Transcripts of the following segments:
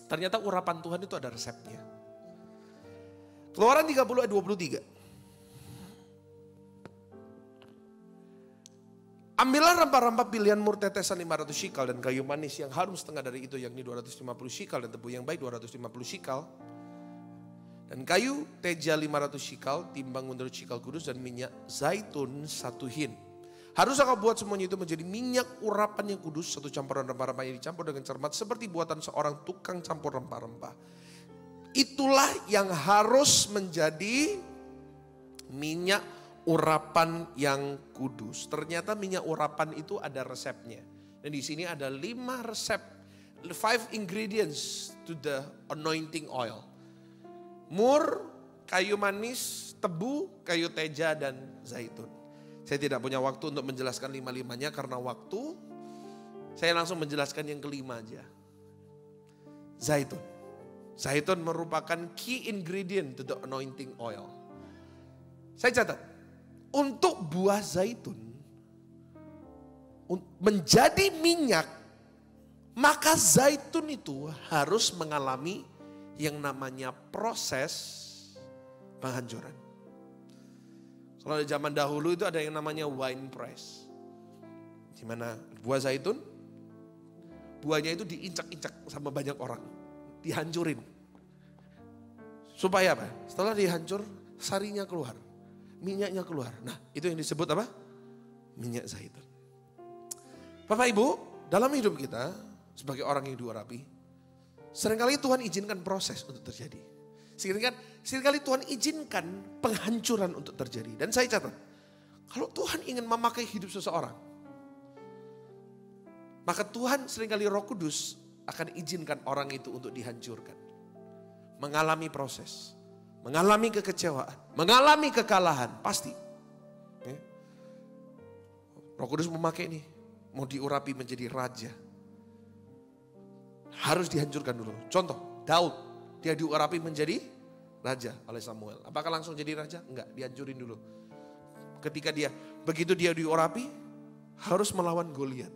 Ternyata urapan Tuhan itu ada resepnya. Keluaran 30 ayat 23. Ambillah rempah-rempah pilihan mur tetesan 500 shikal dan kayu manis yang harum setengah dari itu, yakni 250 shikal, dan tebu yang baik 250 shikal. Dan kayu teja 500 shikal, timbang menurut shikal kudus, dan minyak zaitun 1 hin. Harus kau buat semuanya itu menjadi minyak urapan yang kudus, satu campuran rempah-rempah yang dicampur dengan cermat seperti buatan seorang tukang campur rempah-rempah. Itulah yang harus menjadi minyak urapan yang kudus. Ternyata minyak urapan itu ada resepnya. Dan di sini ada 5 resep, 5 ingredients to the anointing oil. Mur, kayu manis, tebu, kayu teja, dan zaitun. Saya tidak punya waktu untuk menjelaskan 5-5-nya karena waktu. Saya langsung menjelaskan yang kelima aja. Zaitun. Zaitun merupakan key ingredient to the anointing oil. Saya catat, untuk buah zaitun menjadi minyak, maka zaitun itu harus mengalami yang namanya proses penghancuran. Kalau di zaman dahulu itu ada yang namanya wine press. Di mana buah zaitun, buahnya itu diincak-incak sama banyak orang. Dihancurin. Supaya apa? Setelah dihancur, sarinya keluar. Minyaknya keluar. Nah, itu yang disebut apa? Minyak zaitun. Bapak Ibu, dalam hidup kita sebagai orang yang diurapi, seringkali Tuhan izinkan proses untuk terjadi. Seringkali Tuhan izinkan penghancuran untuk terjadi. Dan saya catat, kalau Tuhan ingin memakai hidup seseorang, maka Tuhan seringkali Roh Kudus akan izinkan orang itu untuk dihancurkan. Mengalami proses, mengalami kekecewaan, mengalami kekalahan, pasti. Roh Kudus memakai ini, mau diurapi menjadi raja. Harus dihancurkan dulu. Contoh, Daud. Dia diurapi menjadi raja oleh Samuel. Apakah langsung jadi raja? Enggak, dihancurin dulu. Begitu dia diurapi, harus melawan Goliat.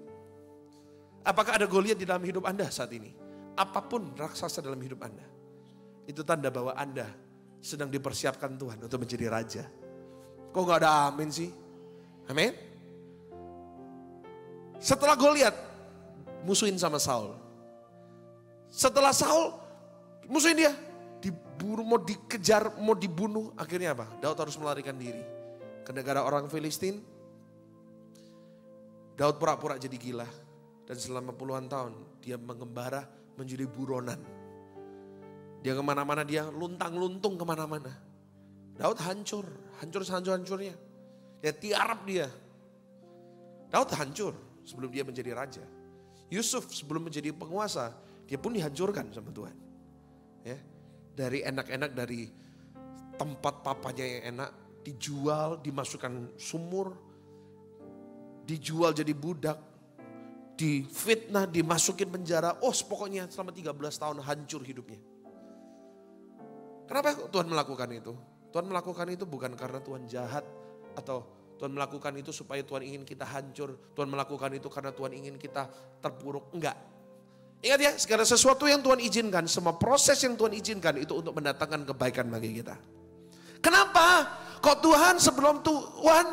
Apakah ada Goliat di dalam hidup Anda saat ini? Apapun raksasa dalam hidup Anda, itu tanda bahwa Anda sedang dipersiapkan Tuhan untuk menjadi raja. Kok gak ada amin sih? Amin. Setelah Goliat, musuhin sama Saul. Setelah Saul, musuhin dia, diburu, mau dikejar, mau dibunuh. Akhirnya apa? Daud harus melarikan diri ke negara orang Filistin. Daud pura-pura jadi gila. Dan selama puluhan tahun dia mengembara menjadi buronan. Dia kemana-mana, dia luntang-luntung kemana-mana. Daud hancur sehancur-hancurnya. Dia tiarap dia. Daud hancur sebelum dia menjadi raja. Yusuf sebelum menjadi penguasa, dia pun dihancurkan sama Tuhan. Ya, dari enak-enak, dari tempat papanya yang enak, dijual, dimasukkan sumur, dijual jadi budak, difitnah, dimasukin penjara. Pokoknya selama 13 tahun hancur hidupnya. Kenapa Tuhan melakukan itu? Tuhan melakukan itu bukan karena Tuhan jahat atau Tuhan melakukan itu supaya Tuhan ingin kita hancur. Tuhan melakukan itu karena Tuhan ingin kita terpuruk. Enggak. Ingat ya, segala sesuatu yang Tuhan izinkan, semua proses yang Tuhan izinkan itu untuk mendatangkan kebaikan bagi kita. Kenapa? Kok Tuhan sebelum Tuhan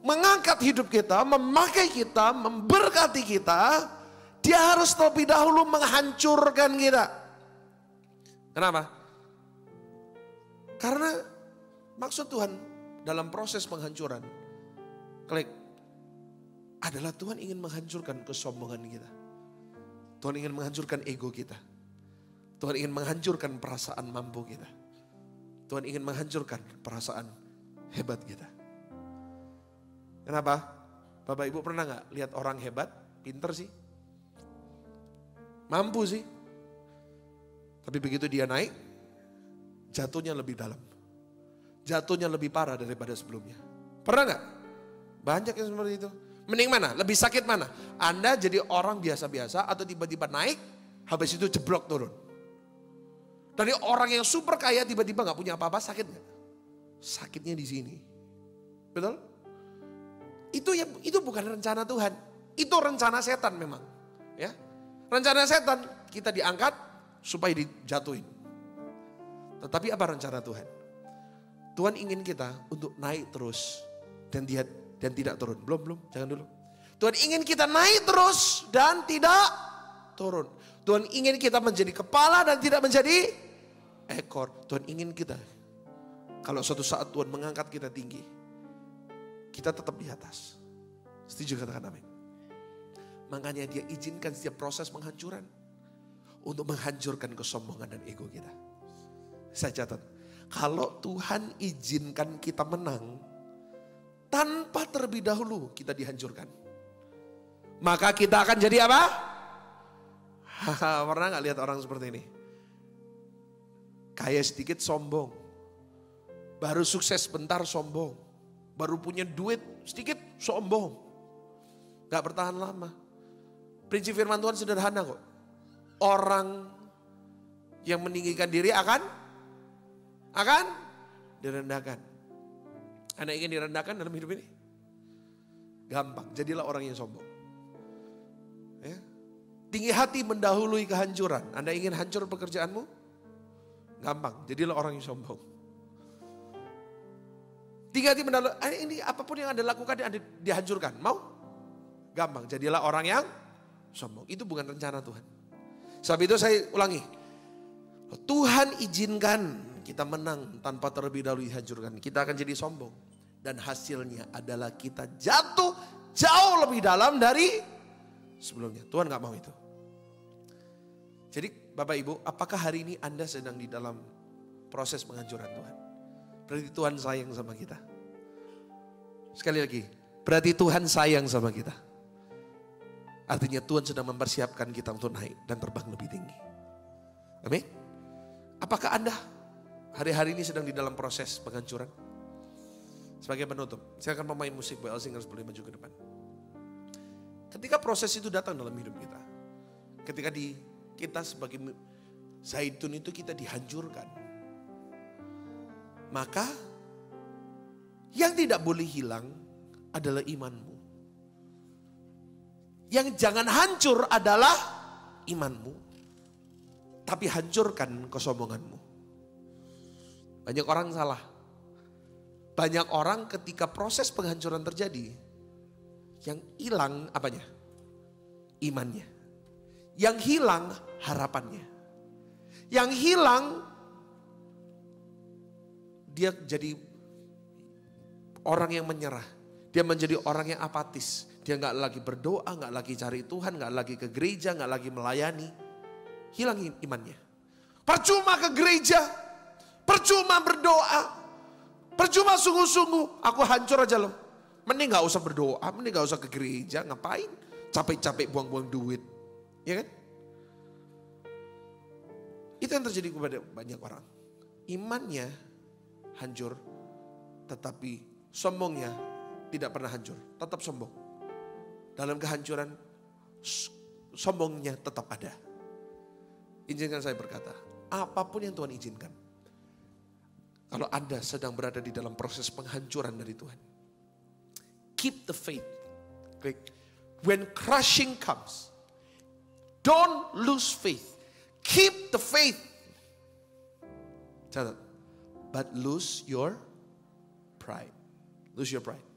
mengangkat hidup kita, memakai kita, memberkati kita, dia harus terlebih dahulu menghancurkan kita. Kenapa? Karena maksud Tuhan dalam proses penghancuran, adalah Tuhan ingin menghancurkan kesombongan kita. Tuhan ingin menghancurkan ego kita. Tuhan ingin menghancurkan perasaan mampu kita. Tuhan ingin menghancurkan perasaan hebat kita. Kenapa? Bapak Ibu pernah gak lihat orang hebat, pinter sih? Mampu sih. Tapi begitu dia naik, jatuhnya lebih dalam. Jatuhnya lebih parah daripada sebelumnya. Pernah gak? Banyak yang seperti itu. Mending mana? Lebih sakit mana? Anda jadi orang biasa-biasa atau tiba-tiba naik, habis itu jeblok turun. Dari orang yang super kaya tiba-tiba gak punya apa-apa, sakit gak? Sakitnya di sini. Betul? Itu bukan rencana Tuhan. Itu rencana setan memang. Ya, rencana setan, kita diangkat, supaya dijatuhin. Tetapi apa rencana Tuhan? Tuhan ingin kita untuk naik terus dan tidak turun. Belum, jangan dulu. Tuhan ingin kita naik terus dan tidak turun. Tuhan ingin kita menjadi kepala dan tidak menjadi ekor. Tuhan ingin kita, kalau suatu saat Tuhan mengangkat kita tinggi, kita tetap di atas. Setuju, katakan amin. Makanya dia izinkan setiap proses penghancuran untuk menghancurkan kesombongan dan ego kita. Saya catat, kalau Tuhan izinkan kita menang, tanpa terlebih dahulu kita dihancurkan, maka kita akan jadi apa? Pernah gak lihat orang seperti ini? Kaya sedikit sombong, baru sukses bentar sombong, baru punya duit sedikit sombong, gak bertahan lama. Prinsip firman Tuhan sederhana kok. Orang yang meninggikan diri akan direndahkan. Anda ingin direndahkan dalam hidup ini? Gampang, jadilah orang yang sombong. Ya. Tinggi hati mendahului kehancuran. Anda ingin hancur pekerjaanmu? Gampang, jadilah orang yang sombong. Tinggi hati mendahului, ini apapun yang Anda lakukan Anda dihancurkan. Mau? Gampang, jadilah orang yang sombong. Itu bukan rencana Tuhan. Sebab itu saya ulangi. Tuhan izinkan kita menang tanpa terlebih dahulu dihancurkan. Kita akan jadi sombong. Dan hasilnya adalah kita jatuh jauh lebih dalam dari sebelumnya. Tuhan gak mau itu. Jadi Bapak Ibu, apakah hari ini Anda sedang di dalam proses penghancuran Tuhan? Berarti Tuhan sayang sama kita. Sekali lagi, berarti Tuhan sayang sama kita. Artinya Tuhan sedang mempersiapkan kita untuk naik dan terbang lebih tinggi. Amin. Apakah Anda hari-hari ini sedang di dalam proses penghancuran? Sebagai penutup, saya akan pemain musik BL Singers boleh maju ke depan. Ketika proses itu datang dalam hidup kita, ketika kita sebagai zaitun itu kita dihancurkan, maka yang tidak boleh hilang adalah imanmu. Yang jangan hancur adalah imanmu, tapi hancurkan kesombonganmu. Banyak orang salah. Banyak orang ketika proses penghancuran terjadi, yang hilang apanya? Imannya. Yang hilang harapannya. Yang hilang dia jadi orang yang menyerah. Dia menjadi orang yang apatis. Dia gak lagi berdoa, gak lagi cari Tuhan, gak lagi ke gereja, gak lagi melayani. Hilang imannya. Percuma ke gereja, percuma berdoa, percuma sungguh-sungguh, aku hancur aja loh. Mending gak usah berdoa, mending gak usah ke gereja, ngapain? Capek-capek buang-buang duit. Ya kan? Itu yang terjadi kepada banyak orang. Imannya hancur, tetapi sombongnya tidak pernah hancur. Tetap sombong. Dalam kehancuran, sombongnya tetap ada. Izinkan saya berkata, apapun yang Tuhan izinkan. Kalau Anda sedang berada di dalam proses penghancuran dari Tuhan, keep the faith. When crushing comes, don't lose faith. Keep the faith. Catat. But lose your pride. Lose your pride.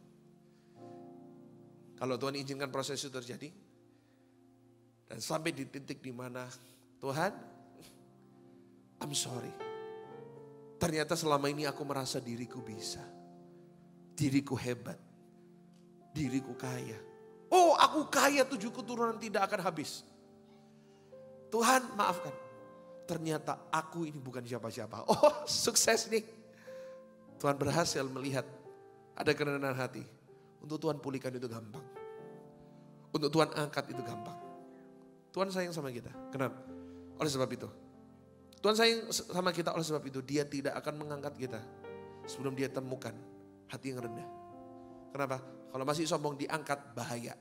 Kalau Tuhan izinkan proses itu terjadi, dan sampai di titik di mana Tuhan, I'm sorry. Ternyata selama ini aku merasa diriku bisa. Diriku hebat. Diriku kaya. Oh, aku kaya, 7 keturunan tidak akan habis. Tuhan maafkan. Ternyata aku ini bukan siapa-siapa. Oh, sukses nih. Tuhan berhasil melihat ada kerendahan hati. Untuk Tuhan pulihkan itu gampang. Untuk Tuhan angkat itu gampang. Tuhan sayang sama kita. Kenapa? Oleh sebab itu. Tuhan sayang sama kita, oleh sebab itu Dia tidak akan mengangkat kita sebelum Dia temukan hati yang rendah. Kenapa? Kalau masih sombong diangkat bahaya.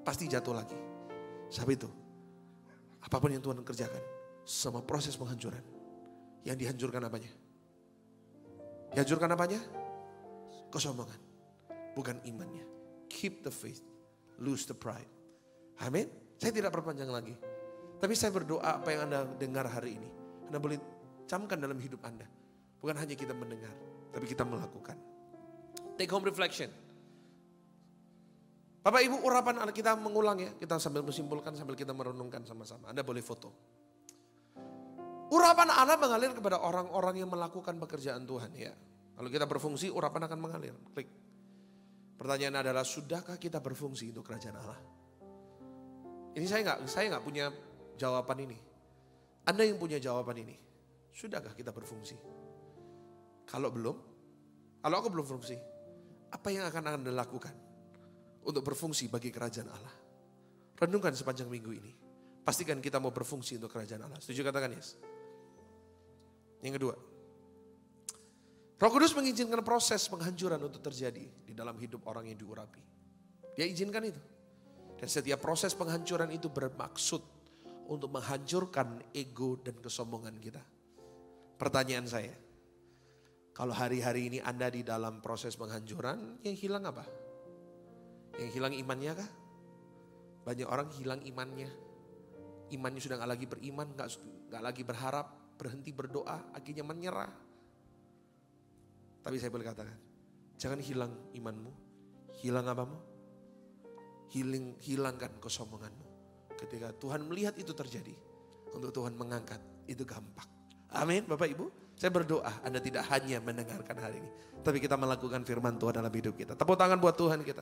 Pasti jatuh lagi. Sebab itu, apapun yang Tuhan kerjakan, semua proses penghancuran, yang dihancurkan apanya? Dihancurkan apanya? Kesombongan, bukan imannya. Keep the faith, lose the pride. Amin. Saya tidak perpanjang lagi. Tapi saya berdoa apa yang Anda dengar hari ini, Anda boleh camkan dalam hidup Anda. Bukan hanya kita mendengar, tapi kita melakukan. Take home reflection. Bapak Ibu, urapan anak kita mengulang ya. Kita sambil menyimpulkan, sambil kita merenungkan sama-sama. Anda boleh foto. Urapan Allah mengalir kepada orang-orang yang melakukan pekerjaan Tuhan ya. Kalau kita berfungsi, urapan akan mengalir. Klik. Pertanyaan adalah, sudahkah kita berfungsi untuk kerajaan Allah? Ini saya nggak punya jawaban ini. Anda yang punya jawaban ini. Sudahkah kita berfungsi? Kalau belum, kalau aku belum berfungsi, apa yang akan Anda lakukan untuk berfungsi bagi kerajaan Allah? Renungkan sepanjang minggu ini. Pastikan kita mau berfungsi untuk kerajaan Allah. Setuju, katakan yes. Yang kedua, Roh Kudus mengizinkan proses penghancuran untuk terjadi di dalam hidup orang yang diurapi. Dia izinkan itu. Dan setiap proses penghancuran itu bermaksud untuk menghancurkan ego dan kesombongan kita. Pertanyaan saya, kalau hari-hari ini Anda di dalam proses penghancuran, yang hilang apa? Yang hilang imannya kah? Banyak orang hilang imannya. Imannya sudah gak lagi beriman, gak lagi berharap, berhenti berdoa, akhirnya menyerah. Tapi saya boleh katakan, jangan hilang imanmu, hilang apamu? Hilangkan kesombonganmu. Ketika Tuhan melihat itu terjadi, untuk Tuhan mengangkat, itu gampang. Amin, Bapak Ibu. Saya berdoa Anda tidak hanya mendengarkan hari ini, tapi kita melakukan firman Tuhan dalam hidup kita. Tepuk tangan buat Tuhan kita.